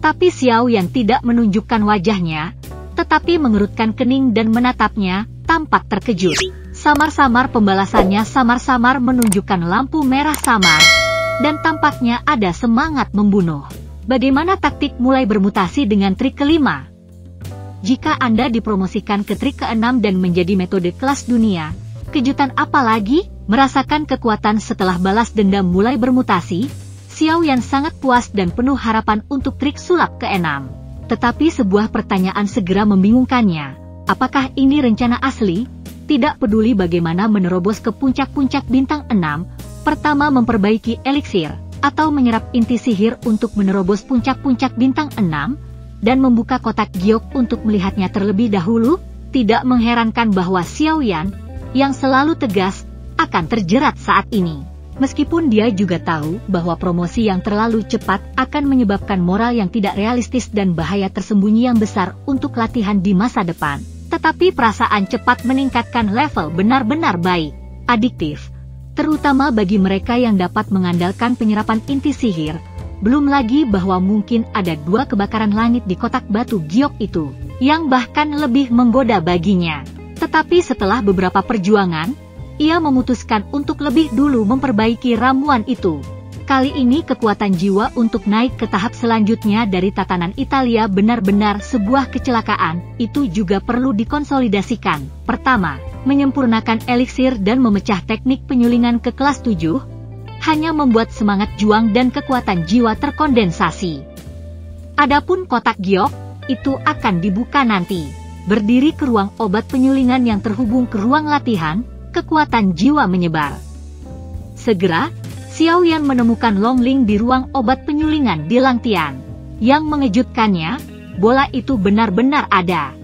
Tetapi Xiao Yan tidak menunjukkan wajahnya, tetapi mengerutkan kening dan menatapnya, tampak terkejut. Samar-samar pembalasannya samar-samar menunjukkan lampu merah samar, dan tampaknya ada semangat membunuh. Bagaimana taktik mulai bermutasi dengan trik kelima? Jika Anda dipromosikan ke trik keenam dan menjadi metode kelas dunia, kejutan apa lagi? Merasakan kekuatan setelah balas dendam mulai bermutasi, Xiao Yan sangat puas dan penuh harapan untuk trik sulap keenam. Tetapi sebuah pertanyaan segera membingungkannya. Apakah ini rencana asli? Tidak peduli bagaimana menerobos ke puncak-puncak bintang 6, pertama memperbaiki eliksir, atau menyerap inti sihir untuk menerobos puncak-puncak bintang 6, dan membuka kotak giok untuk melihatnya terlebih dahulu, tidak mengherankan bahwa Xiao Yan, yang selalu tegas, akan terjerat saat ini. Meskipun dia juga tahu bahwa promosi yang terlalu cepat akan menyebabkan moral yang tidak realistis dan bahaya tersembunyi yang besar untuk latihan di masa depan. Tetapi perasaan cepat meningkatkan level benar-benar baik, adiktif, terutama bagi mereka yang dapat mengandalkan penyerapan inti sihir. Belum lagi bahwa mungkin ada 2 kebakaran langit di kotak batu giok itu, yang bahkan lebih menggoda baginya. Tetapi setelah beberapa perjuangan, ia memutuskan untuk lebih dulu memperbaiki ramuan itu. Kali ini kekuatan jiwa untuk naik ke tahap selanjutnya dari tatanan Italia benar-benar sebuah kecelakaan, itu juga perlu dikonsolidasikan. Pertama, menyempurnakan eliksir dan memecah teknik penyulingan ke kelas 7, hanya membuat semangat juang dan kekuatan jiwa terkondensasi. Adapun kotak giok, itu akan dibuka nanti. Berdiri ke ruang obat penyulingan yang terhubung ke ruang latihan, kekuatan jiwa menyebar. Segera, Xiao Yan menemukan Long Ling di ruang obat penyulingan di Langtian. Yang mengejutkannya, bola itu benar-benar ada.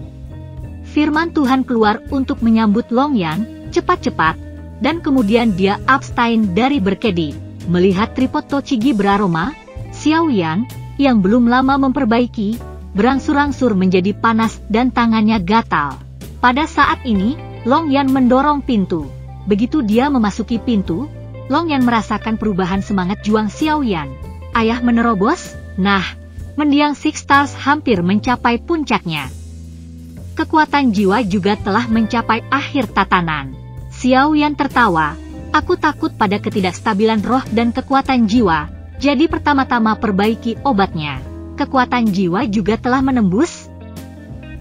Firman Tuhan keluar untuk menyambut Long Yan, cepat-cepat, dan kemudian dia abstain dari berkedip. Melihat tripod Tochigi beraroma, Xiao Yan, yang belum lama memperbaiki, berangsur-angsur menjadi panas dan tangannya gatal. Pada saat ini, Long Yan mendorong pintu. Begitu dia memasuki pintu, Long Yan merasakan perubahan semangat juang Xiao Yan. Ayah menerobos? Nah, mendiang Six Stars hampir mencapai puncaknya. Kekuatan jiwa juga telah mencapai akhir tatanan. Xiao Yan tertawa. Aku takut pada ketidakstabilan roh dan kekuatan jiwa, jadi pertama-tama perbaiki obatnya. Kekuatan jiwa juga telah menembus?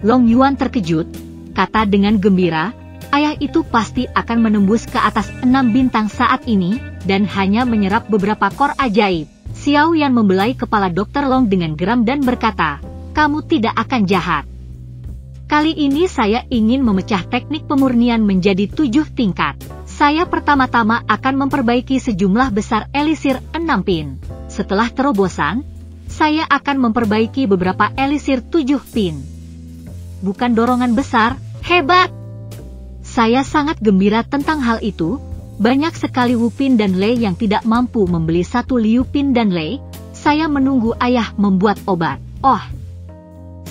Long Yuan terkejut, kata dengan gembira, ayah itu pasti akan menembus ke atas 6 bintang saat ini, dan hanya menyerap beberapa kor ajaib. Xiao Yan membelai kepala Dr. Long dengan geram dan berkata, kamu tidak akan jahat. Kali ini saya ingin memecah teknik pemurnian menjadi 7 tingkat. Saya pertama-tama akan memperbaiki sejumlah besar elisir 6 pin. Setelah terobosan, saya akan memperbaiki beberapa elisir 7 pin. Bukan dorongan besar, hebat! Saya sangat gembira tentang hal itu. Banyak sekali Wu Pin dan Lei yang tidak mampu membeli satu Liu Pin dan Lei. Saya menunggu ayah membuat obat. Oh!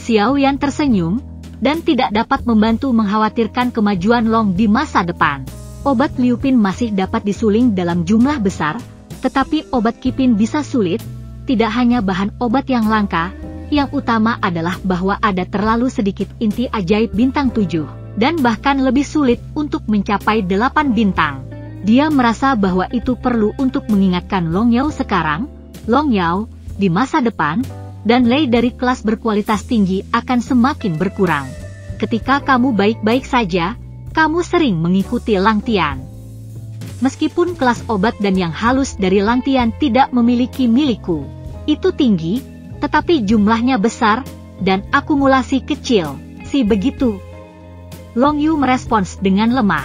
Xiao Yan tersenyum, dan tidak dapat membantu mengkhawatirkan kemajuan Long di masa depan. Obat Liu Pin masih dapat disuling dalam jumlah besar, tetapi obat Qi Pin bisa sulit. Tidak hanya bahan obat yang langka, yang utama adalah bahwa ada terlalu sedikit inti ajaib bintang 7. Dan bahkan lebih sulit untuk mencapai 8 bintang. Dia merasa bahwa itu perlu untuk mengingatkan Long Yao sekarang, Long Yao, di masa depan, dan Lei dari kelas berkualitas tinggi akan semakin berkurang. Ketika kamu baik-baik saja, kamu sering mengikuti Langtian. Meskipun kelas obat dan yang halus dari Langtian tidak memiliki milikku, itu tinggi, tetapi jumlahnya besar, dan akumulasi kecil, si begitu. Long Yu merespons dengan lemah.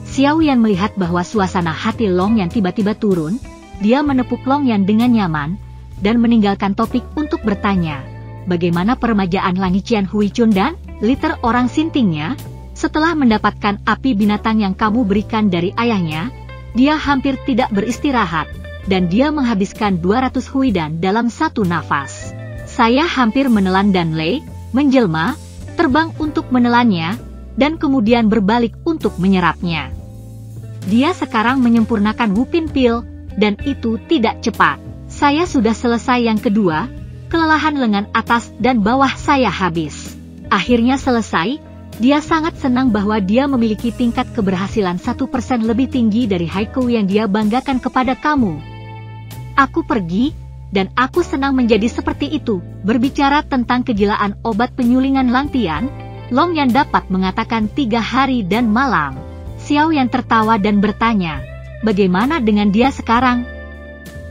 Xiao Yan melihat bahwa suasana hati Long Yan tiba-tiba turun, dia menepuk Long Yan dengan nyaman, dan meninggalkan topik untuk bertanya, bagaimana peremajaan Langician Hui Chun dan liter orang sintingnya? Setelah mendapatkan api binatang yang kamu berikan dari ayahnya, dia hampir tidak beristirahat, dan dia menghabiskan 200 huidan dalam satu nafas. Saya hampir menelan Dan Lei, menjelma, terbang untuk menelannya, dan kemudian berbalik untuk menyerapnya. Dia sekarang menyempurnakan Wu Pin Pil, dan itu tidak cepat. Saya sudah selesai yang kedua, Kelelahan lengan atas dan bawah saya habis. Akhirnya selesai. Dia sangat senang bahwa dia memiliki tingkat keberhasilan 1% lebih tinggi dari Haikou yang dia banggakan kepada kamu. Aku pergi, dan aku senang menjadi seperti itu. Berbicara tentang kegilaan obat penyulingan Langtian, Long Yan dapat mengatakan 3 hari dan malam. Xiao Yan tertawa dan bertanya, bagaimana dengan dia sekarang?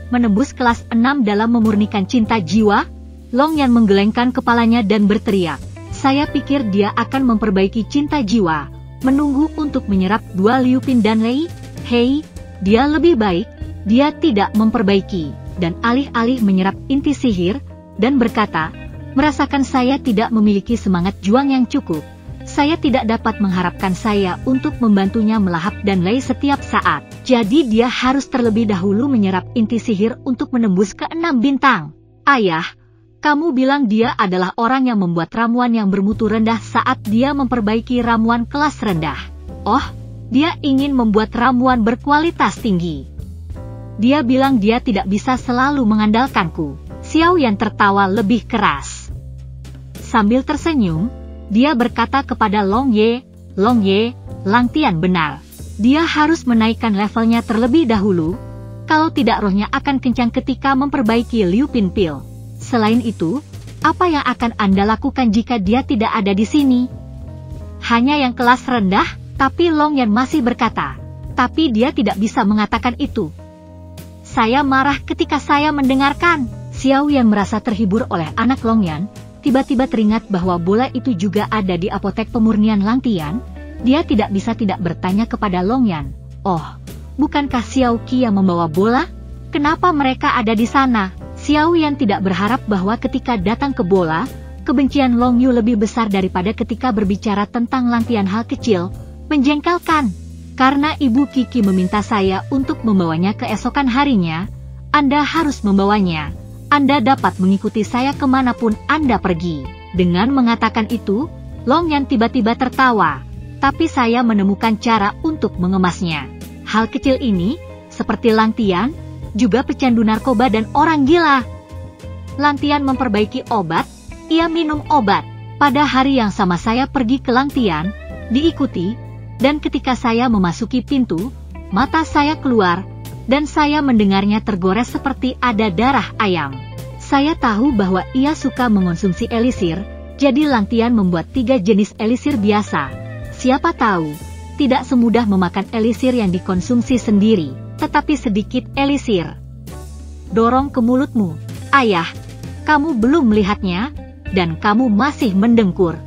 Menembus kelas 6 dalam memurnikan cinta jiwa? Long Yan menggelengkan kepalanya dan berteriak, saya pikir dia akan memperbaiki cinta jiwa, menunggu untuk menyerap 2 Liu Pin dan Lei. Hei, dia lebih baik, dia tidak memperbaiki, dan alih-alih menyerap inti sihir, dan berkata, merasakan saya tidak memiliki semangat juang yang cukup. Saya tidak dapat mengharapkan saya untuk membantunya melahap dan Lei setiap saat. Jadi dia harus terlebih dahulu menyerap inti sihir untuk menembus ke 6 bintang. Ayah, kamu bilang dia adalah orang yang membuat ramuan yang bermutu rendah saat dia memperbaiki ramuan kelas rendah. Oh, dia ingin membuat ramuan berkualitas tinggi. Dia bilang dia tidak bisa selalu mengandalkanku. Xiao Yan tertawa lebih keras. Sambil tersenyum, dia berkata kepada Long Ye, Langtian benar. Dia harus menaikkan levelnya terlebih dahulu, kalau tidak rohnya akan kencang ketika memperbaiki Liu Pin Pil. Selain itu, apa yang akan Anda lakukan jika dia tidak ada di sini? Hanya yang kelas rendah, tapi Long Yan masih berkata, tapi dia tidak bisa mengatakan itu. Saya marah ketika saya mendengarkan. Xiao Yan merasa terhibur oleh anak Long Yan, tiba-tiba teringat bahwa bola itu juga ada di apotek pemurnian Langtian. Dia tidak bisa tidak bertanya kepada Long Yan, oh, bukankah Xiao Qi yang membawa bola? Kenapa mereka ada di sana? Xiao Yan tidak berharap bahwa ketika datang ke bola, kebencian Long Yu lebih besar daripada ketika berbicara tentang Langtian hal kecil, menjengkelkan. Karena Ibu Kiki meminta saya untuk membawanya keesokan harinya, Anda harus membawanya. Anda dapat mengikuti saya kemanapun Anda pergi. Dengan mengatakan itu, Long Yan tiba-tiba tertawa, tapi saya menemukan cara untuk mengemasnya. Hal kecil ini, seperti Langtian, juga pecandu narkoba dan orang gila. Langtian memperbaiki obat, ia minum obat. Pada hari yang sama saya pergi ke Langtian, diikuti, dan ketika saya memasuki pintu, mata saya keluar, dan saya mendengarnya tergores seperti ada darah ayam. Saya tahu bahwa ia suka mengonsumsi elisir, jadi Langtian membuat 3 jenis elisir biasa. Siapa tahu, tidak semudah memakan elisir yang dikonsumsi sendiri, tetapi sedikit elisir. Dorong ke mulutmu, ayah. Kamu belum melihatnya, dan kamu masih mendengkur.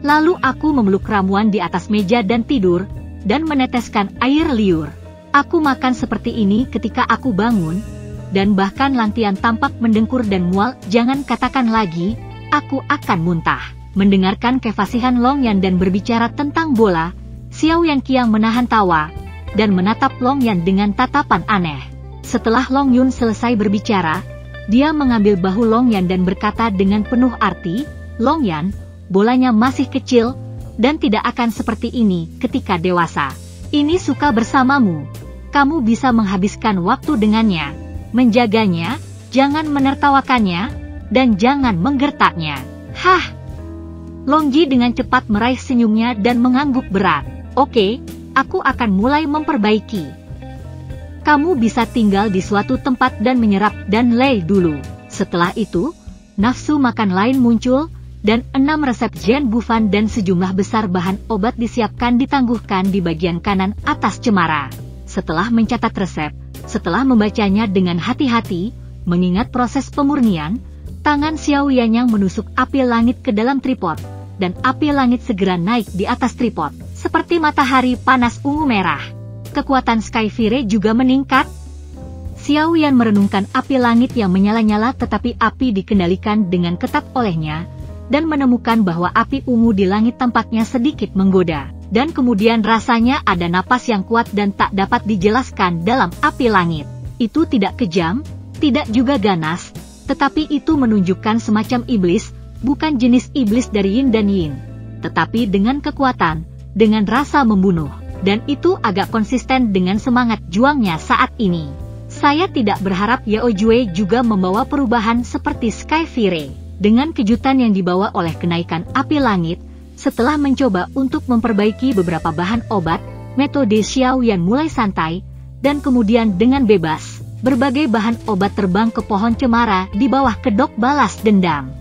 Lalu aku memeluk ramuan di atas meja dan tidur, dan meneteskan air liur. Aku makan seperti ini ketika aku bangun, dan bahkan Langtian tampak mendengkur dan mual. Jangan katakan lagi, aku akan muntah. Mendengarkan kefasihan Long Yan dan berbicara tentang bola, Xiao Yan Qiang menahan tawa, dan menatap Long Yan dengan tatapan aneh. Setelah Long Yun selesai berbicara, dia mengambil bahu Long Yan dan berkata dengan penuh arti, Long Yan, bolanya masih kecil, dan tidak akan seperti ini ketika dewasa. Ini suka bersamamu. Kamu bisa menghabiskan waktu dengannya, menjaganya, jangan menertawakannya, dan jangan menggertaknya. Hah! Long Ji dengan cepat meraih senyumnya dan mengangguk berat. Oke, aku akan mulai memperbaiki. Kamu bisa tinggal di suatu tempat dan menyerap dan Lei dulu. Setelah itu, nafsu makan lain muncul, dan 6 resep Zhen Bufan dan sejumlah besar bahan obat disiapkan ditangguhkan di bagian kanan atas cemara. Setelah mencatat resep, setelah membacanya dengan hati-hati, mengingat proses pemurnian, tangan Xiao Yanyang menusuk api langit ke dalam tripod, dan api langit segera naik di atas tripod, seperti matahari panas ungu merah. Kekuatan Sky Fire juga meningkat. Xiao Yan merenungkan api langit yang menyala-nyala tetapi api dikendalikan dengan ketat olehnya, dan menemukan bahwa api ungu di langit tampaknya sedikit menggoda, dan kemudian rasanya ada napas yang kuat dan tak dapat dijelaskan dalam api langit. Itu tidak kejam, tidak juga ganas, tetapi itu menunjukkan semacam iblis, bukan jenis iblis dari Yin dan Yin, tetapi dengan kekuatan, dengan rasa membunuh, dan itu agak konsisten dengan semangat juangnya saat ini. Saya tidak berharap Yao Jue juga membawa perubahan seperti Sky Fire. Dengan kejutan yang dibawa oleh kenaikan api langit, setelah mencoba untuk memperbaiki beberapa bahan obat, metode Xiao Yan mulai santai, dan kemudian dengan bebas, berbagai bahan obat terbang ke pohon cemara di bawah kedok balas dendam.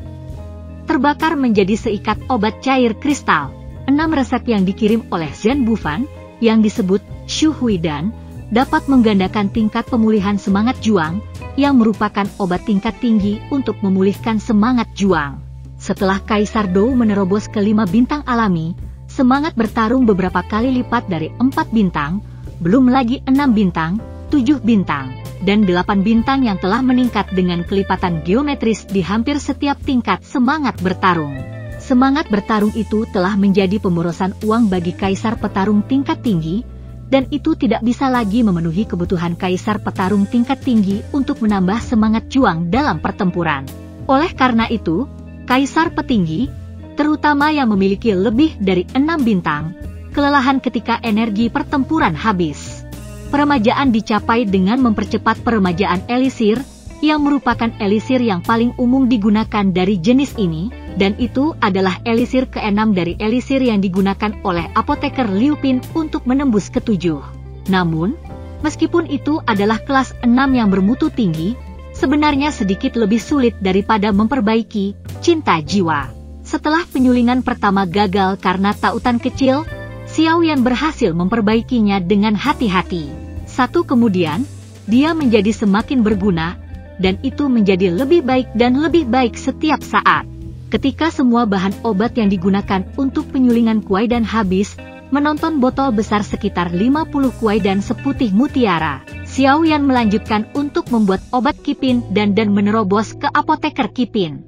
Terbakar menjadi seikat obat cair kristal. 6 resep yang dikirim oleh Zhen Bufan, yang disebut Shu Huidan, dapat menggandakan tingkat pemulihan semangat juang, yang merupakan obat tingkat tinggi untuk memulihkan semangat juang. Setelah Kaisar Dou menerobos ke 5 bintang alami, semangat bertarung beberapa kali lipat dari 4 bintang, belum lagi 6 bintang, 7 bintang, dan 8 bintang yang telah meningkat dengan kelipatan geometris di hampir setiap tingkat semangat bertarung. Semangat bertarung itu telah menjadi pemborosan uang bagi Kaisar Petarung tingkat tinggi, dan itu tidak bisa lagi memenuhi kebutuhan Kaisar Petarung tingkat tinggi untuk menambah semangat juang dalam pertempuran. Oleh karena itu, Kaisar Petinggi, terutama yang memiliki lebih dari 6 bintang, kelelahan ketika energi pertempuran habis. Peremajaan dicapai dengan mempercepat peremajaan elisir, yang merupakan elisir yang paling umum digunakan dari jenis ini, dan itu adalah elisir ke-6 dari elisir yang digunakan oleh apoteker Liu Pin untuk menembus ke-7. Namun, meskipun itu adalah kelas 6 yang bermutu tinggi, sebenarnya sedikit lebih sulit daripada memperbaiki cinta jiwa. Setelah penyulingan pertama gagal karena tautan kecil, Xiao Yan berhasil memperbaikinya dengan hati-hati. Satu kemudian, dia menjadi semakin berguna, dan itu menjadi lebih baik dan lebih baik setiap saat. Ketika semua bahan obat yang digunakan untuk penyulingan kuai dan habis, menonton botol besar sekitar 50 kuai dan seputih mutiara, Xiao Yan melanjutkan untuk membuat obat Kipin dan menerobos ke apoteker Kipin.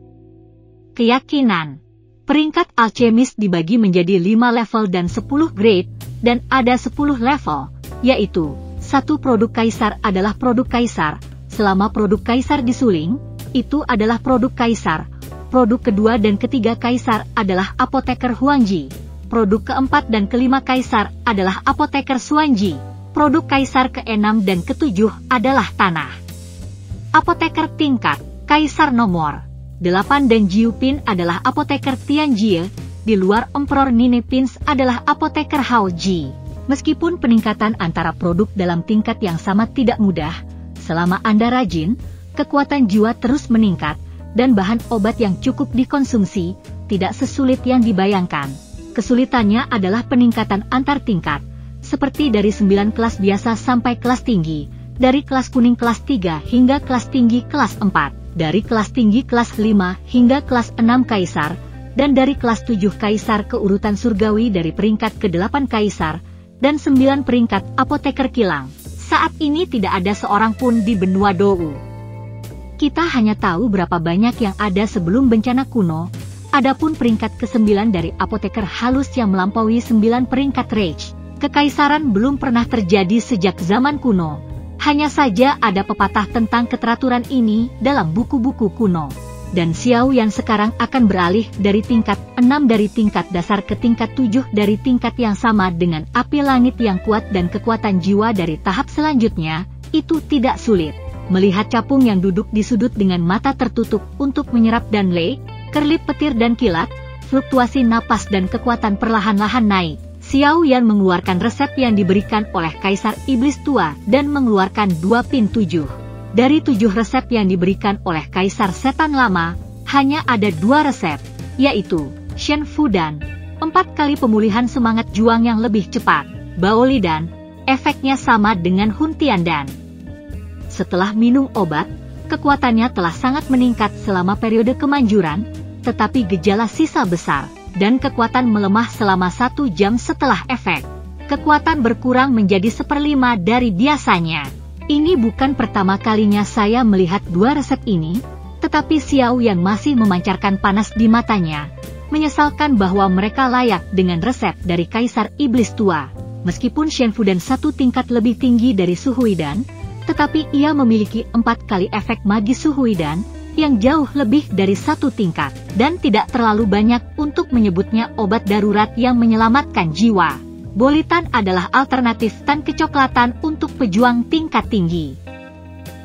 Keyakinan. Peringkat alkemis dibagi menjadi 5 level dan 10 grade, dan ada 10 level, yaitu 1 produk kaisar adalah produk kaisar, selama produk kaisar disuling, itu adalah produk kaisar. Produk kedua dan ketiga kaisar adalah apoteker Huangji. Produk keempat dan kelima kaisar adalah apoteker Xuanji. Produk kaisar ke-6 dan ke-7 adalah tanah. Apoteker tingkat kaisar nomor 8 dan Jiu Pin adalah apoteker Tianjie, di luar Emperor Nine Pins adalah apoteker Hao Ji. Meskipun peningkatan antara produk dalam tingkat yang sama tidak mudah, selama Anda rajin, kekuatan jiwa terus meningkat, dan bahan obat yang cukup dikonsumsi, tidak sesulit yang dibayangkan. Kesulitannya adalah peningkatan antar tingkat, seperti dari 9 kelas biasa sampai kelas tinggi, dari kelas kuning kelas 3 hingga kelas tinggi kelas 4. Dari kelas tinggi kelas 5 hingga kelas 6 kaisar, dan dari kelas 7 kaisar ke urutan surgawi dari peringkat ke-8 kaisar, dan 9 peringkat apoteker kilang. Saat ini tidak ada seorang pun di benua Dou. Kita hanya tahu berapa banyak yang ada sebelum bencana kuno, adapun peringkat ke-9 dari apoteker halus yang melampaui 9 peringkat Reich. Kekaisaran belum pernah terjadi sejak zaman kuno. Hanya saja ada pepatah tentang keteraturan ini dalam buku-buku kuno. Dan Xiao Yan sekarang akan beralih dari tingkat 6 dari tingkat dasar ke tingkat 7 dari tingkat yang sama dengan api langit yang kuat dan kekuatan jiwa dari tahap selanjutnya, itu tidak sulit. Melihat capung yang duduk di sudut dengan mata tertutup untuk menyerap dan kerlip petir dan kilat, fluktuasi napas dan kekuatan perlahan-lahan naik. Xiao Yan mengeluarkan resep yang diberikan oleh Kaisar Iblis Tua dan mengeluarkan 2 pin 7. Dari 7 resep yang diberikan oleh Kaisar Setan Lama, hanya ada 2 resep, yaitu Shen Fudan, 4 kali pemulihan semangat juang yang lebih cepat, Baolidan, efeknya sama dengan Hun Tiandan. Setelah minum obat, kekuatannya telah sangat meningkat selama periode kemanjuran, tetapi gejala sisa besar, dan kekuatan melemah selama 1 jam setelah efek. Kekuatan berkurang menjadi 1/5 dari biasanya. Ini bukan pertama kalinya saya melihat 2 resep ini, tetapi Xiao Yan masih memancarkan panas di matanya, menyesalkan bahwa mereka layak dengan resep dari Kaisar Iblis Tua. Meskipun Shen Fudan 1 tingkat lebih tinggi dari Su Huidan, tetapi ia memiliki 4 kali efek magis Su Huidan, yang jauh lebih dari 1 tingkat, dan tidak terlalu banyak untuk menyebutnya obat darurat yang menyelamatkan jiwa. Bolitan adalah alternatif tan kecoklatan untuk pejuang tingkat tinggi.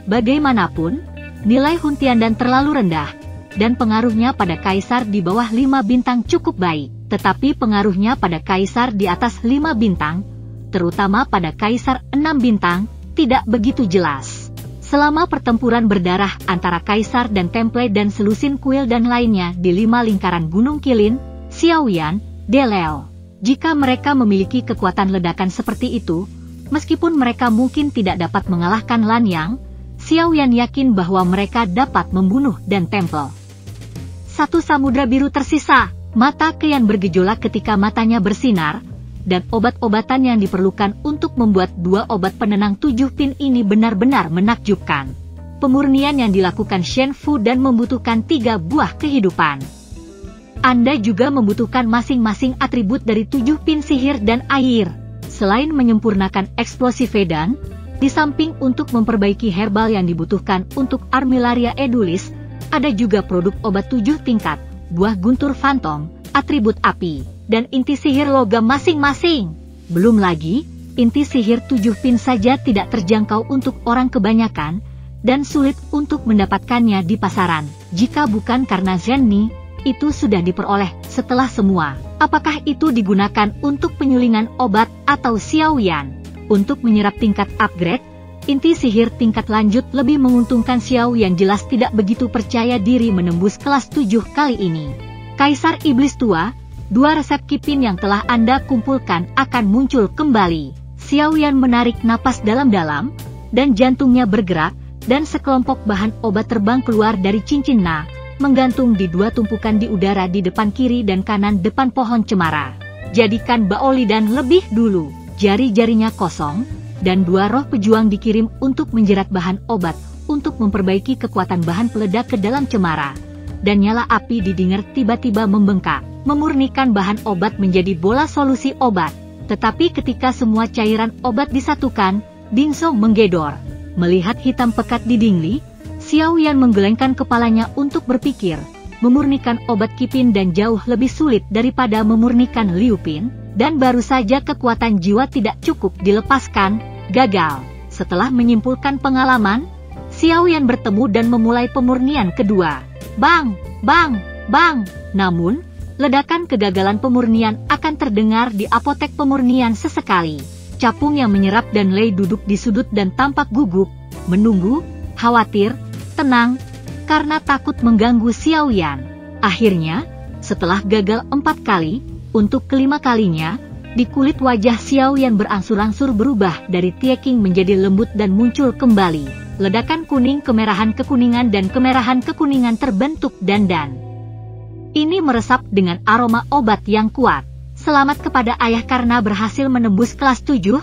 Bagaimanapun, nilai Hun Tiandan terlalu rendah, dan pengaruhnya pada kaisar di bawah 5 bintang cukup baik, tetapi pengaruhnya pada kaisar di atas 5 bintang, terutama pada kaisar 6 bintang, tidak begitu jelas. Selama pertempuran berdarah antara kaisar dan Temple dan selusin kuil dan lainnya di 5 lingkaran Gunung Qilin, Xiaoyan, Deleo, jika mereka memiliki kekuatan ledakan seperti itu, meskipun mereka mungkin tidak dapat mengalahkan Lanyang, Xiaoyan yakin bahwa mereka dapat membunuh dan Temple. Satu samudra biru tersisa, mata Qian bergejolak ketika matanya bersinar, dan obat-obatan yang diperlukan untuk membuat 2 obat penenang 7 pin ini benar-benar menakjubkan. Pemurnian yang dilakukan Shen Fu dan membutuhkan 3 buah kehidupan. Anda juga membutuhkan masing-masing atribut dari 7 pin sihir dan air. Selain menyempurnakan eksplosif Vedan, di samping untuk memperbaiki herbal yang dibutuhkan untuk Armillaria Edulis, ada juga produk obat 7 tingkat, buah guntur fantom, atribut api, dan inti sihir logam masing-masing. Belum lagi, inti sihir 7 pin saja tidak terjangkau untuk orang kebanyakan, dan sulit untuk mendapatkannya di pasaran. Jika bukan karena Zhenni, itu sudah diperoleh setelah semua. Apakah itu digunakan untuk penyulingan obat atau Xiaoyan? Untuk menyerap tingkat upgrade, inti sihir tingkat lanjut lebih menguntungkan Xiao yang jelas tidak begitu percaya diri menembus kelas 7 kali ini. Kaisar Iblis Tua, 2 resep kipin yang telah Anda kumpulkan akan muncul kembali. Xiaoyan menarik napas dalam-dalam, dan jantungnya bergerak, dan sekelompok bahan obat terbang keluar dari cincin Na, menggantung di 2 tumpukan di udara di depan kiri dan kanan depan pohon cemara. Jadikan Baolidan lebih dulu. Jari-jarinya kosong, dan 2 roh pejuang dikirim untuk menjerat bahan obat, untuk memperbaiki kekuatan bahan peledak ke dalam cemara. Dan nyala api di Dinger tiba-tiba membengkak, memurnikan bahan obat menjadi bola solusi obat. Tetapi ketika semua cairan obat disatukan, Dingsong menggedor. Melihat hitam pekat di Dingli, Xiaoyan menggelengkan kepalanya untuk berpikir, memurnikan obat kipin dan jauh lebih sulit daripada memurnikan Liu Pin. Dan baru saja kekuatan jiwa tidak cukup dilepaskan, gagal. Setelah menyimpulkan pengalaman, Xiaoyan bertemu dan memulai pemurnian kedua. Bang, bang, bang. Namun, ledakan kegagalan pemurnian akan terdengar di apotek pemurnian sesekali. Capung yang menyerap dan Lei duduk di sudut dan tampak gugup, menunggu, khawatir, tenang, karena takut mengganggu Xiaoyan. Akhirnya, setelah gagal 4 kali, untuk kelima kalinya, di kulit wajah Xiaoyan berangsur-angsur berubah dari Tieking menjadi lembut dan muncul kembali. Ledakan kuning kemerahan kekuningan dan kemerahan kekuningan terbentuk dandan. Ini meresap dengan aroma obat yang kuat. Selamat kepada ayah karena berhasil menembus kelas 7.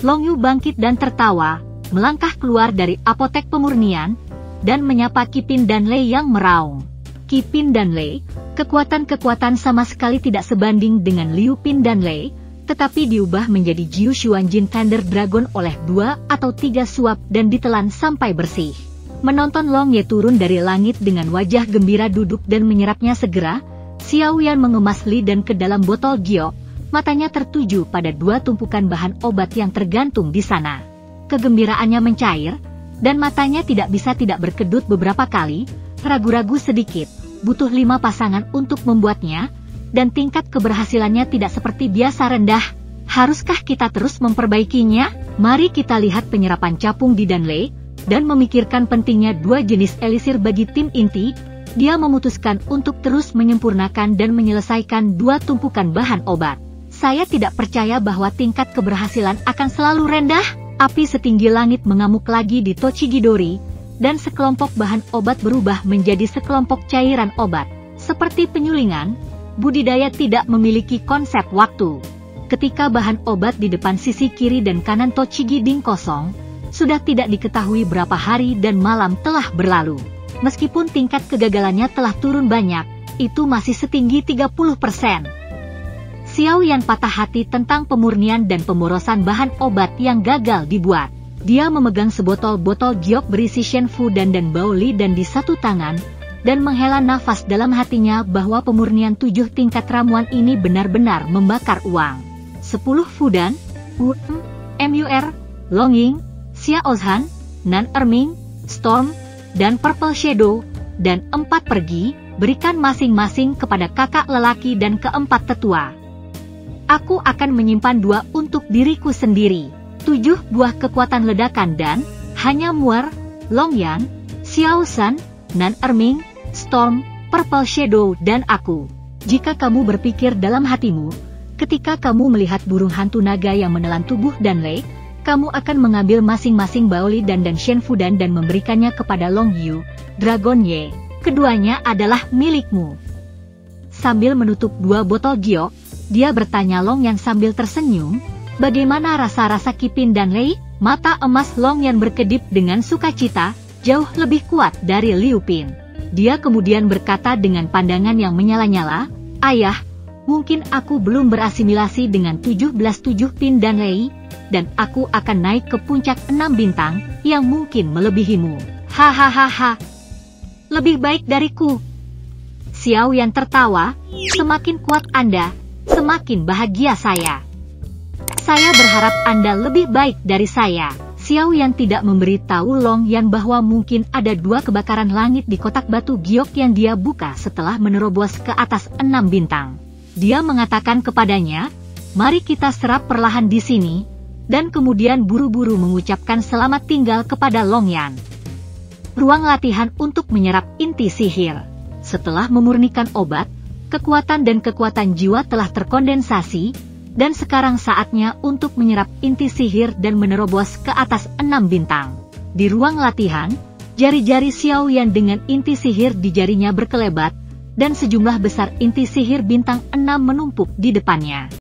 Long Yu bangkit dan tertawa, melangkah keluar dari apotek pemurnian, dan menyapa Kipin dan Lei yang meraung. Kipin dan Lei, kekuatan-kekuatan sama sekali tidak sebanding dengan Liu Pin dan Lei, tetapi diubah menjadi Jiu Xuanjin Thunder Dragon oleh 2 atau 3 suap dan ditelan sampai bersih. Menonton Long Ye turun dari langit dengan wajah gembira duduk dan menyerapnya segera, Xiaoyan mengemas Li dan ke dalam botol giok, matanya tertuju pada 2 tumpukan bahan obat yang tergantung di sana. Kegembiraannya mencair, dan matanya tidak bisa tidak berkedut beberapa kali, ragu-ragu sedikit. Butuh 5 pasangan untuk membuatnya, dan tingkat keberhasilannya tidak seperti biasa rendah. Haruskah kita terus memperbaikinya? Mari kita lihat penyerapan capung di Danlei, dan memikirkan pentingnya 2 jenis elisir bagi tim inti. Dia memutuskan untuk terus menyempurnakan dan menyelesaikan 2 tumpukan bahan obat. Saya tidak percaya bahwa tingkat keberhasilan akan selalu rendah. Api setinggi langit mengamuk lagi di Tochigidori, dan sekelompok bahan obat berubah menjadi sekelompok cairan obat. Seperti penyulingan, budidaya tidak memiliki konsep waktu. Ketika bahan obat di depan sisi kiri dan kanan Tochigiding kosong, sudah tidak diketahui berapa hari dan malam telah berlalu. Meskipun tingkat kegagalannya telah turun banyak, itu masih setinggi 30%. Xiaoyan patah hati tentang pemurnian dan pemborosan bahan obat yang gagal dibuat. Dia memegang sebotol botol giok berisi Shen Fu dan Baoli dan di satu tangan, dan menghela nafas dalam hatinya bahwa pemurnian 7 tingkat ramuan ini benar-benar membakar uang. 10 Fudan, MUR, Longying, Xiaozhan, Nan Erming, Storm, dan Purple Shadow, dan 4 pergi, berikan masing-masing kepada kakak lelaki dan keempat tetua. Aku akan menyimpan 2 untuk diriku sendiri, 7 buah kekuatan ledakan dan hanya Muer, Longyan, Xiao San, Nan Erming, Storm, Purple Shadow dan aku. Jika kamu berpikir dalam hatimu, ketika kamu melihat burung hantu naga yang menelan tubuh Dan Lei, kamu akan mengambil masing-masing Baoli dan Shenfudan dan memberikannya kepada Long Yu, Dragon Ye. Keduanya adalah milikmu. Sambil menutup 2 botol giok, dia bertanya Longyan sambil tersenyum, bagaimana rasa-rasa Kipin Dan Lei? Mata emas Longyan berkedip dengan sukacita, jauh lebih kuat dari Liu Pin. Dia kemudian berkata dengan pandangan yang menyala-nyala, ayah, mungkin aku belum berasimilasi dengan 17 Pin Dan Lei, dan aku akan naik ke puncak 6 bintang, yang mungkin melebihimu. Hahaha. Lebih baik dariku. Xiao Yan tertawa, semakin kuat Anda, semakin bahagia saya. Saya berharap Anda lebih baik dari saya. Xiao Yan tidak memberitahu Long Yan bahwa mungkin ada 2 kebakaran langit di kotak batu giok yang dia buka setelah menerobos ke atas 6 bintang. Dia mengatakan kepadanya, mari kita serap perlahan di sini, dan kemudian buru-buru mengucapkan selamat tinggal kepada Long Yan. Ruang latihan untuk menyerap inti sihir. Setelah memurnikan obat, kekuatan dan kekuatan jiwa telah terkondensasi, dan sekarang saatnya untuk menyerap inti sihir dan menerobos ke atas 6 bintang. Di ruang latihan, jari-jari Xiao Yan dengan inti sihir di jarinya berkelebat, dan sejumlah besar inti sihir bintang 6 menumpuk di depannya.